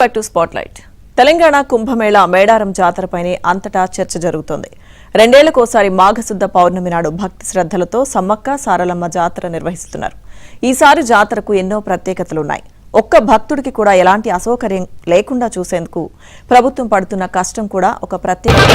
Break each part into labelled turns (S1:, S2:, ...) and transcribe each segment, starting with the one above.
S1: Back to spotlight. Telangana Kumbh Mela Medaram జాతరపైనే అంతటా చర్చ జరుగుతోంది. రెండేళ్లకోసారి మాఘశుద్ధ పౌర్ణమి నాడు భక్తి శ్రద్ధలతో సమ్మక్క సారలమ్మ జాతర నిర్వహిస్తున్నారు. ఈసారి జాతరకు ఎన్నో ప్రత్యేకతలున్నాయి. ఒక్క భక్తుడికి కూడా ఎలాంటి అసౌకర్యం లేకుండా చూసేందుకు ప్రభుత్వం పడుతున్న కష్టం కూడా ఒక ప్రత్యేకత.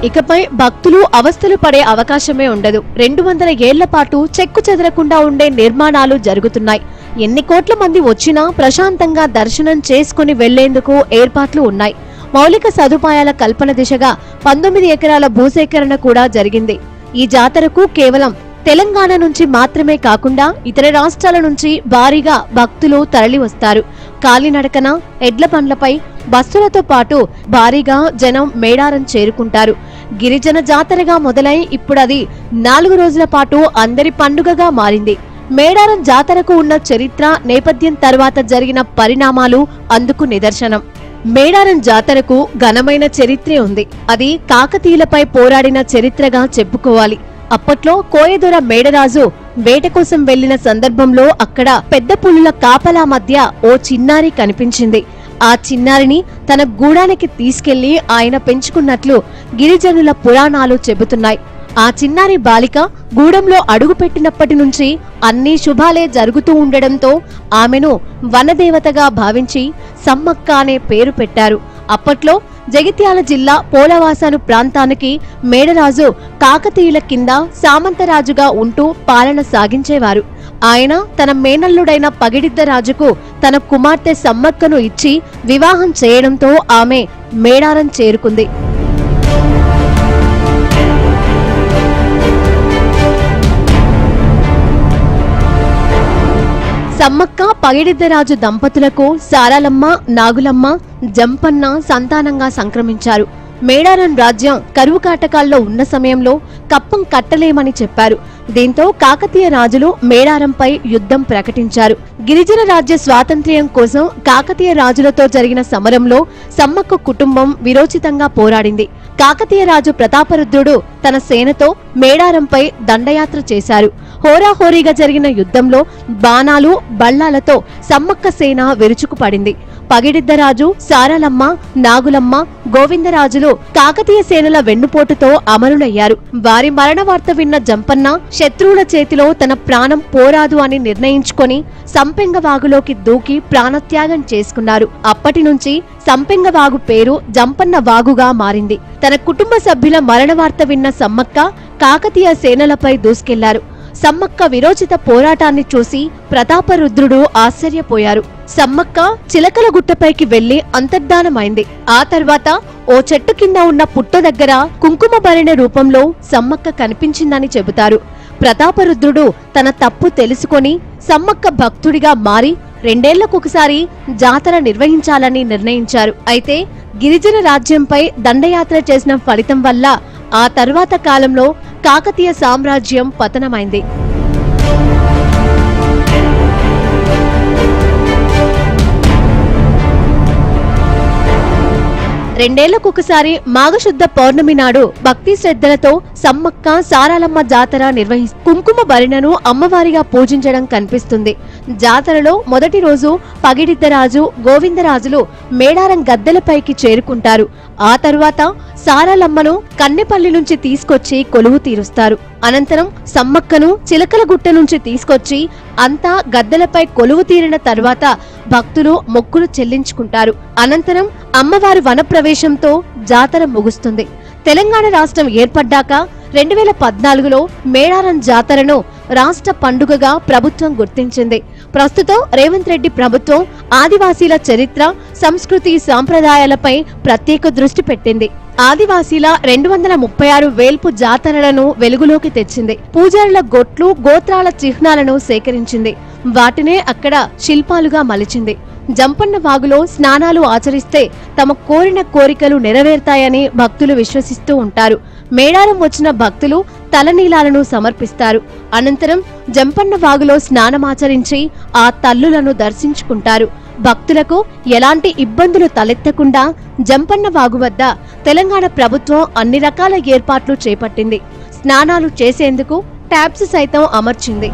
S2: ఇకపై భక్తులు అవస్థలు పడే అవకాశమే ఉండదు. 200 ఏళ్ల పాటు చెక్కు చెదరకుండా ఉండే నిర్మాణాలు జరుగుతున్నాయి. ఎన్ని కోట్ల మంది వచ్చినా ప్రశాంతంగా దర్శనం చేసుకుని వెళ్లేందుకు ఏర్పాట్లు ఉన్నాయి. మౌలిక సదుపాయాల కల్పన దిశగా 19 ఎకరాల భూసేకరణ కూడా జరిగింది. ఈ జాతరకు కేవలం తెలంగాణ నుంచి మాత్రమే కాకుండా ఇతర రాష్ట్రాల నుంచి భారీగా భక్తులు తరలి వస్తారు. కాలినడకన, ఎడ్ల బండ్లపై, బస్సులతో పాటు భారీగా జనం మేడారం చేరుకుంటారు. గిరిజన జాతరగా మొదలై ఇప్పుడది 4 రోజుల పాటు అందరి పండుగగా మారింది. మేడారం జాతరకు ఉన్న చరిత్ర, నేపథ్యం తర్వాత జరిగిన పరిణామాలు అందుకు నిదర్శనం. మేడారం జాతరకు ఘనమైన చరిత్రే ఉంది. అది కాకతీయులపై పోరాడిన చరిత్రగా చెప్పుకోవాలి. అప్పట్లో కోయదొర మేడరాజు వేట కోసం వెళ్లిన సందర్భంలో అక్కడ పెద్ద పులుల కాపలా మధ్య ఓ చిన్నారి కనిపించింది. ఆ చిన్నారిని తన గూడానికి తీసుకెళ్లి ఆయన పెంచుకున్నట్లు గిరిజనుల పురాణాలు చెబుతున్నాయి. ఆ చిన్నారి బాలిక గూడెంలో అడుగుపెట్టినప్పటి నుంచి అన్ని శుభాలే జరుగుతూ ఉండడంతో ఆమెను వనదేవతగా భావించి సమ్మక్క అనే పేరు పెట్టారు. అప్పట్లో జగిత్యాల జిల్లా పోలవాసాను ప్రాంతానికి మేడరాజు కాకతీయుల కింద సామంతరాజుగా ఉంటూ పాలన సాగించేవారు. ఆయన తన మేనల్లుడైన పగిడిద్దరాజుకు తన కుమార్తె సమ్మక్కను ఇచ్చి వివాహం చేయడంతో ఆమె మేడారం చేరుకుంది. సమ్మక్క పగిడిద్దరాజు దంపతులకు సారాలమ్మ, నాగులమ్మ, జంపన్న సంతానంగా సంక్రమించారు. మేడారం రాజ్యం కరువు కాటకాల్లో ఉన్న సమయంలో కప్పం కట్టలేమని చెప్పారు. దీంతో కాకతీయ రాజులు మేడారంపై యుద్ధం ప్రకటించారు. గిరిజన రాజ్య స్వాతంత్ర్యం కోసం కాకతీయ రాజులతో జరిగిన సమరంలో సమ్మక్క కుటుంబం విరోచితంగా పోరాడింది. కాకతీయ రాజు ప్రతాపరుద్రుడు తన సేనతో మేడారంపై దండయాత్ర చేశారు. హోరాహోరీగా జరిగిన యుద్ధంలో బాణాలు, బళ్లాలతో సమ్మక్క సేన విరుచుకుపడింది. పగిడిద్దరాజు, సారాలమ్మ, నాగులమ్మ, గోవిందరాజులు కాకతీయ సేనల వెన్నుపోటుతో అమరులయ్యారు. వారి మరణ వార్త విన్న జంపన్న శత్రువుల చేతిలో తన ప్రాణం పోరాదు అని నిర్ణయించుకొని సంపెంగవాగులోకి దూకి ప్రాణత్యాగం చేసుకున్నారు. అప్పటి నుంచి సంపెంగవాగు పేరు జంపన్న వాగుగా మారింది. తన కుటుంబ సభ్యుల మరణ వార్త విన్న సమ్మక్క కాకతీయ సేనలపై దూసుకెళ్లారు. సమ్మక్క విరోచిత పోరాటాన్ని చూసి ప్రతాపరుద్రుడు ఆశ్చర్యపోయారు. సమ్మక్క చిలకల గుట్టపైకి వెళ్లి అంతర్ధానమైంది. ఆ తర్వాత ఓ చెట్టు కింద ఉన్న పుట్ట దగ్గర కుంకుమ భరిణ రూపంలో సమ్మక్క కనిపించిందని చెబుతారు. ప్రతాపరుద్రుడు తన తప్పు తెలుసుకొని సమ్మక్క భక్తుడిగా మారి 2 ఏళ్లకొకసారి జాతర నిర్వహించాలని నిర్ణయించారు. అయితే గిరిజన రాజ్యంపై దండయాత్ర చేసిన ఫలితం వల్ల ఆ తర్వాత కాలంలో కాకతీయ సామ్రాజ్యం పతనమైంది. రెండేళ్లకొకసారి మాఘశుద్ధ పౌర్ణమి నాడు భక్తి శ్రద్ధలతో సమ్మక్క సారాలమ్మ జాతర కుంకుమ భరిణను అమ్మవారిగా పూజించడం కనిపిస్తుంది. జాతరలో మొదటి రోజు పగిడిద్దరాజు, గోవిందరాజులు మేడారం గద్దెలపైకి చేరుకుంటారు. ఆ తరువాత సారాలమ్మను కన్నెపల్లి నుంచి తీసుకొచ్చి కొలువు తీరుస్తారు. అనంతరం సమ్మక్కను చిలకల గుట్ట నుంచి తీసుకొచ్చి అంతా గద్దెలపై కొలువు తీరిన తర్వాత భక్తులు మొక్కులు చెల్లించుకుంటారు. అనంతరం అమ్మవారి వనప్రవేశంతో జాతర ముగుస్తుంది. తెలంగాణ రాష్ట్రం ఏర్పడ్డాక 2014లో మేడారం జాతరను రాష్ట్ర పండుగగా ప్రభుత్వం గుర్తించింది. ప్రస్తుతం రేవంత్ రెడ్డి ప్రభుత్వం ఆదివాసీల చరిత్ర, సంస్కృతి, సాంప్రదాయాలపై ప్రత్యేక దృష్టి పెట్టింది. ఆదివాసీల 236 వేల్పు జాతరలను వెలుగులోకి తెచ్చింది. పూజారుల గొట్లు, గోత్రాల చిహ్నాలను సేకరించింది. వాటినే అక్కడ శిల్పాలుగా మలిచింది. జంపన్న వాగులో స్నానాలు ఆచరిస్తే తమ కోరిన కోరికలు నెరవేరుతాయని భక్తులు విశ్వసిస్తూ ఉంటారు. మేడారం వచ్చిన భక్తులు తలనీలాలను సమర్పిస్తారు. అనంతరం జంపన్న వాగులో స్నానమాచరించి ఆ తల్లులను దర్శించుకుంటారు. భక్తులకు ఎలాంటి ఇబ్బందులు తలెత్తకుండా జంపన్న వాగు వద్ద తెలంగాణ ప్రభుత్వం అన్ని రకాల ఏర్పాట్లు చేపట్టింది. స్నానాలు చేసేందుకు ట్యాప్స్ సైతం అమర్చింది.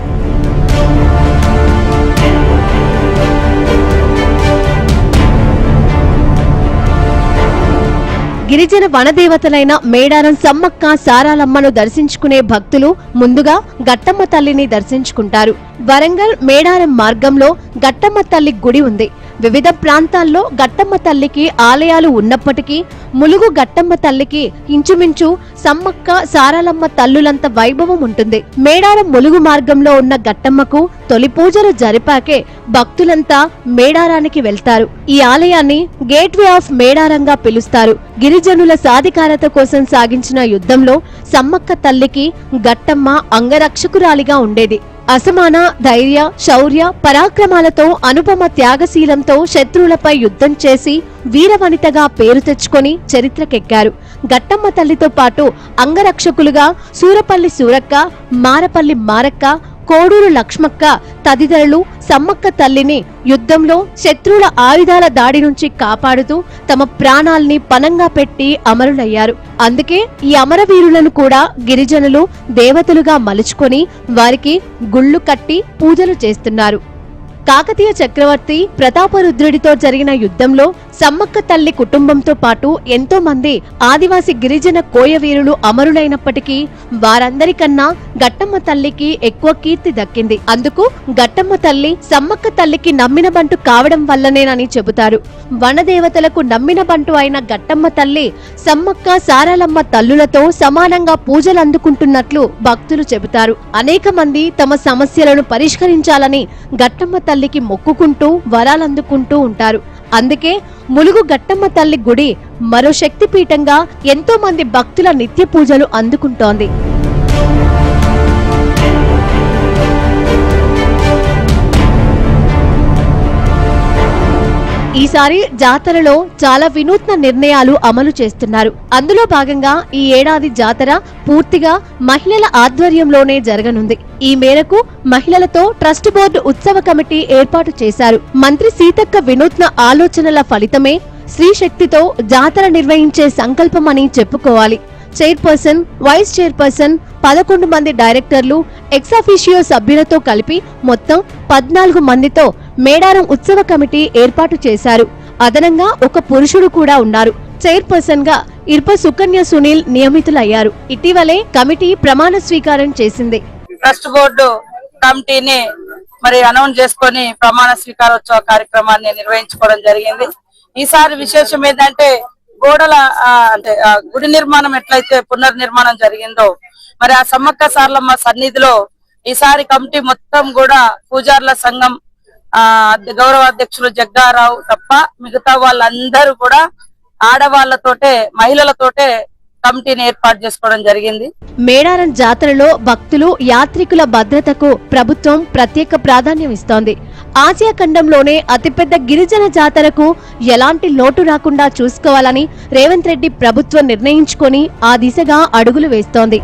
S2: గిరిజన వనదేవతలైన మేడారం సమ్మక్క సారాలమ్మను దర్శించుకునే భక్తులు ముందుగా గట్టమ్మ తల్లిని దర్శించుకుంటారు. వరంగల్ మేడారం మార్గంలో గట్టమ్మ తల్లి గుడి ఉంది. వివిధ ప్రాంతాల్లో గట్టమ్మ తల్లికి ఆలయాలు ఉన్నప్పటికీ ములుగు గట్టమ్మ తల్లికి ఇంచుమించు సమ్మక్క సారాలమ్మ తల్లులంత వైభవం ఉంటుంది. మేడారం ములుగు మార్గంలో ఉన్న గట్టమ్మకు తొలి పూజలు జరిపాకే భక్తులంతా మేడారానికి వెళ్తారు. ఈ ఆలయాన్ని గేట్వే ఆఫ్ మేడారంగా పిలుస్తారు. గిరిజనుల సాధికారత కోసం సాగించిన యుద్ధంలో సమ్మక్క తల్లికి గట్టమ్మ అంగరక్షకురాలిగా ఉండేది. అసమాన ధైర్య, శౌర్య, పరాక్రమాలతో అనుపమ త్యాగశీలంతో శత్రువులపై యుద్ధం చేసి వీరవనితగా పేరు తెచ్చుకొని చరిత్రకెక్కారు. గట్టమ్మ తల్లితో పాటు అంగరక్షకులుగా సూరపల్లి సూరక్క, మారపల్లి మారక్క, కోడూరు లక్ష్మక్క తదితరులు సమ్మక్క తల్లిని యుద్ధంలో శత్రువుల ఆయుధాల దాడి నుంచి కాపాడుతూ తమ ప్రాణాల్ని పణంగా పెట్టి అమరులయ్యారు. అందుకే ఈ అమరవీరులను కూడా గిరిజనులు దేవతలుగా మలుచుకొని వారికి గుళ్ళు కట్టి పూజలు చేస్తున్నారు. కాకతీయ చక్రవర్తి ప్రతాపరుద్రుడితో జరిగిన యుద్ధంలో సమ్మక్క తల్లి కుటుంబంతో పాటు ఎంతో మంది ఆదివాసి గిరిజన కోయవీరులు అమరులైనప్పటికీ వారందరికన్నా గట్టమ్మ తల్లికి ఎక్కువ కీర్తి దక్కింది. అందుకు గట్టమ్మ తల్లి సమ్మక్క తల్లికి నమ్మిన బంటు కావడం వల్లనేనని చెబుతారు. వనదేవతలకు నమ్మిన బంటు అయిన గట్టమ్మ తల్లి సమ్మక్క సారాలమ్మ తల్లులతో సమానంగా పూజలు అందుకుంటున్నట్లు భక్తులు చెబుతారు. అనేక మంది తమ సమస్యలను పరిష్కరించాలని గట్టమ్మ తల్లికి మొక్కుకుంటూ వరాలందుకుంటూ ఉంటారు. అందుకే ములుగు గట్టమ్మ తల్లి గుడి మరో శక్తిపీఠంగా ఎంతో మంది భక్తుల నిత్య పూజలు అందుకుంటోంది. ఈసారి జాతరలో చాలా వినూత్న నిర్ణయాలు అమలు చేస్తున్నారు. అందులో భాగంగా ఈ ఏడాది జాతర పూర్తిగా మహిళల ఆధ్వర్యంలోనే జరగనుంది. ఈ మేరకు మహిళలతో ట్రస్ట్ బోర్డు ఉత్సవ కమిటీ ఏర్పాటు చేశారు. మంత్రి సీతక్క వినూత్న ఆలోచనల ఫలితమే స్త్రీ శక్తితో జాతర నిర్వహించే సంకల్పమని చెప్పుకోవాలి. చైర్పర్సన్, వైస్ చైర్పర్సన్, 11 మంది డైరెక్టర్లు, ఎక్సాఫిషియో సభ్యులతో కలిపి మొత్తం 14 మందితో మేడారం ఉత్సవ కమిటీ ఏర్పాటు చేశారు. అదనంగా ఒక పురుషుడు కూడా ఉన్నారు. చైర్పర్సన్ గా ఇర్ప సుకన్య సునీల్ నియమితులయ్యారు. ఇటీవలే కమిటీ ప్రమాణ స్వీకారం చేసింది.
S3: ట్రస్ట్ బోర్డు కమిటీని అనౌన్స్ చేసుకొని ప్రమాణ స్వీకారోత్సవ కార్యక్రమాన్ని నిర్వహించుకోవడం జరిగింది. ఈసారి విశేషం ఏంటంటే గోడల గుడి నిర్మాణం ఎట్లయితే పునర్నిర్మాణం జరిగిందో ఆ సమ్మక్క సారలమ్మ సన్నిధిలో ఈసారి కమిటీ మొత్తం కూడా పూజార్ల సంఘం గౌరవ అధ్యక్షులు జగ్గారావు తప్ప మిగతా వాళ్ళందరూ కూడా ఆడవాళ్లతోటే మహిళలతోటే కమిటీని ఏర్పాటు చేసుకోవడం జరిగింది.
S2: మేడారం జాతరలో భక్తులు, యాత్రికుల భద్రతకు ప్రభుత్వం ప్రత్యేక ప్రాధాన్యం ఇస్తోంది. ఆసియా ఖండంలోనే అతిపెద్ద గిరిజన జాతరకు ఎలాంటి లోటు రాకుండా చూసుకోవాలని రేవంత్ రెడ్డి ప్రభుత్వం నిర్ణయించుకొని ఆ దిశగా అడుగులు వేస్తోంది.